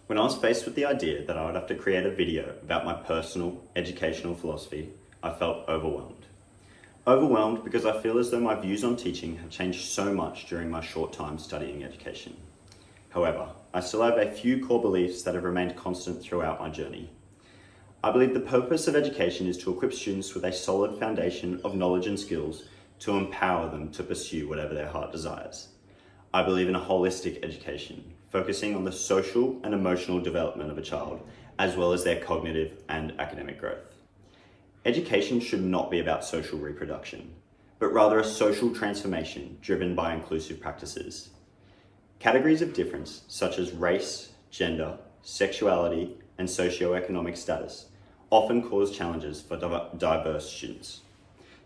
When I was faced with the idea that I would have to create a video about my personal educational philosophy, I felt overwhelmed. Overwhelmed because I feel as though my views on teaching have changed so much during my short time studying education. However, I still have a few core beliefs that have remained constant throughout my journey. I believe the purpose of education is to equip students with a solid foundation of knowledge and skills to empower them to pursue whatever their heart desires. I believe in a holistic education, focusing on the social and emotional development of a child, as well as their cognitive and academic growth. Education should not be about social reproduction, but rather a social transformation driven by inclusive practices. Categories of difference, such as race, gender, sexuality, and socioeconomic status, often cause challenges for diverse students.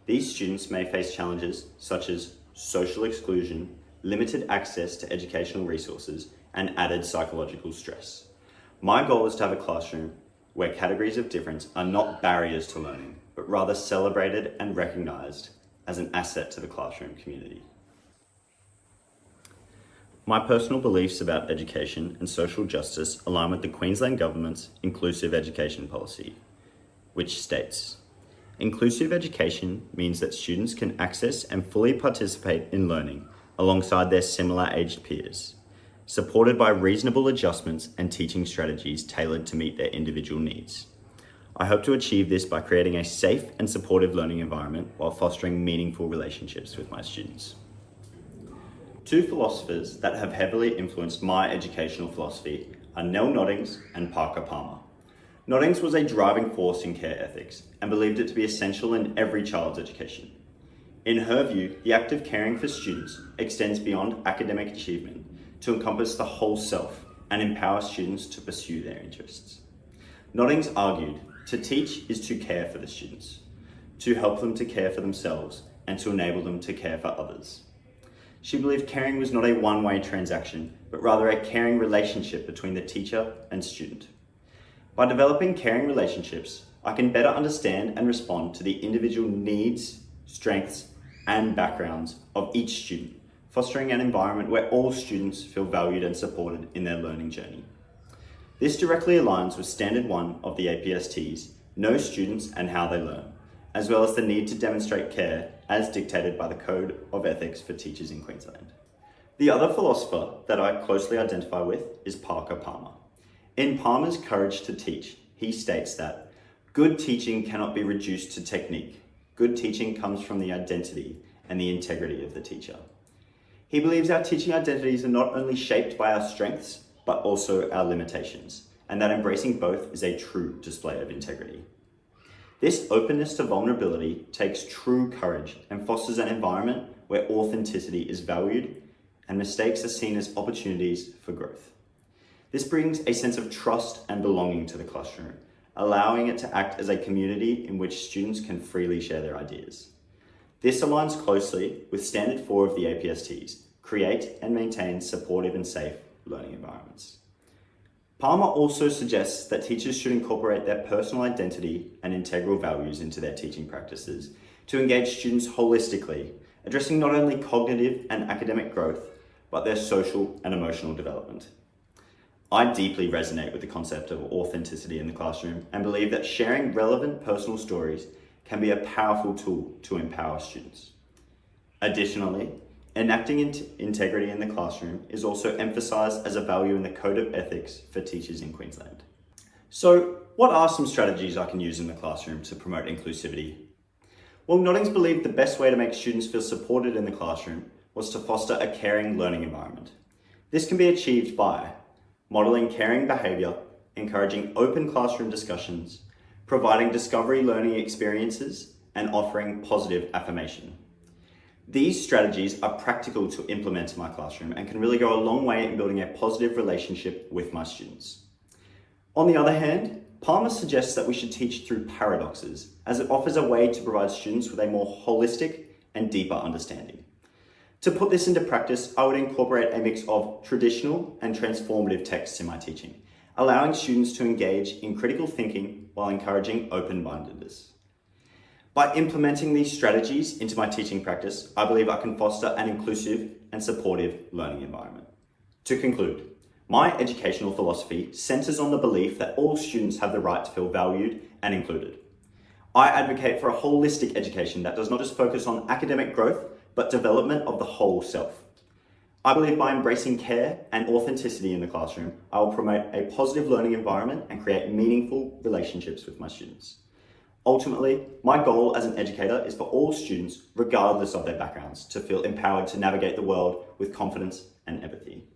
These students may face challenges such as social exclusion, limited access to educational resources, and added psychological stress. My goal is to have a classroom where categories of difference are not barriers to learning, but rather celebrated and recognised as an asset to the classroom community. My personal beliefs about education and social justice align with the Queensland Government's inclusive education policy, which states, "Inclusive education means that students can access and fully participate in learning alongside their similar-aged peers, supported by reasonable adjustments and teaching strategies tailored to meet their individual needs. I hope to achieve this by creating a safe and supportive learning environment while fostering meaningful relationships with my students." Two philosophers that have heavily influenced my educational philosophy are Nell Noddings and Parker Palmer. Noddings was a driving force in care ethics and believed it to be essential in every child's education. In her view, the act of caring for students extends beyond academic achievement to encompass the whole self and empower students to pursue their interests. Noddings argued, to teach is to care for the students, to help them to care for themselves, and to enable them to care for others. She believed caring was not a one-way transaction, but rather a caring relationship between the teacher and student. By developing caring relationships, I can better understand and respond to the individual needs, strengths, and backgrounds of each student, fostering an environment where all students feel valued and supported in their learning journey. This directly aligns with Standard 1 of the APST's Know Students and How They Learn, as well as the need to demonstrate care as dictated by the Code of Ethics for Teachers in Queensland. The other philosopher that I closely identify with is Parker Palmer. In Palmer's Courage to Teach, he states that good teaching cannot be reduced to technique. Good teaching comes from the identity and the integrity of the teacher. He believes our teaching identities are not only shaped by our strengths, but also our limitations, and that embracing both is a true display of integrity. This openness to vulnerability takes true courage and fosters an environment where authenticity is valued and mistakes are seen as opportunities for growth. This brings a sense of trust and belonging to the classroom, allowing it to act as a community in which students can freely share their ideas. This aligns closely with Standard 4 of the APST's, create and maintain supportive and safe learning environments. Palmer also suggests that teachers should incorporate their personal identity and integral values into their teaching practices to engage students holistically, addressing not only cognitive and academic growth, but their social and emotional development. I deeply resonate with the concept of authenticity in the classroom and believe that sharing relevant personal stories can be a powerful tool to empower students. Additionally, enacting integrity in the classroom is also emphasised as a value in the Code of Ethics for Teachers in Queensland. So, what are some strategies I can use in the classroom to promote inclusivity? Well, Noddings believed the best way to make students feel supported in the classroom was to foster a caring learning environment. This can be achieved by modelling caring behaviour, encouraging open classroom discussions, providing discovery learning experiences, and offering positive affirmation. These strategies are practical to implement in my classroom and can really go a long way in building a positive relationship with my students. On the other hand, Palmer suggests that we should teach through paradoxes, as it offers a way to provide students with a more holistic and deeper understanding. To put this into practice, I would incorporate a mix of traditional and transformative texts in my teaching, allowing students to engage in critical thinking while encouraging open-mindedness. By implementing these strategies into my teaching practice, I believe I can foster an inclusive and supportive learning environment. To conclude, My educational philosophy centres on the belief that all students have the right to feel valued and included. I advocate for a holistic education that does not just focus on academic growth, but development of the whole self. I believe by embracing care and authenticity in the classroom, I will promote a positive learning environment and create meaningful relationships with my students. Ultimately, my goal as an educator is for all students, regardless of their backgrounds, to feel empowered to navigate the world with confidence and empathy.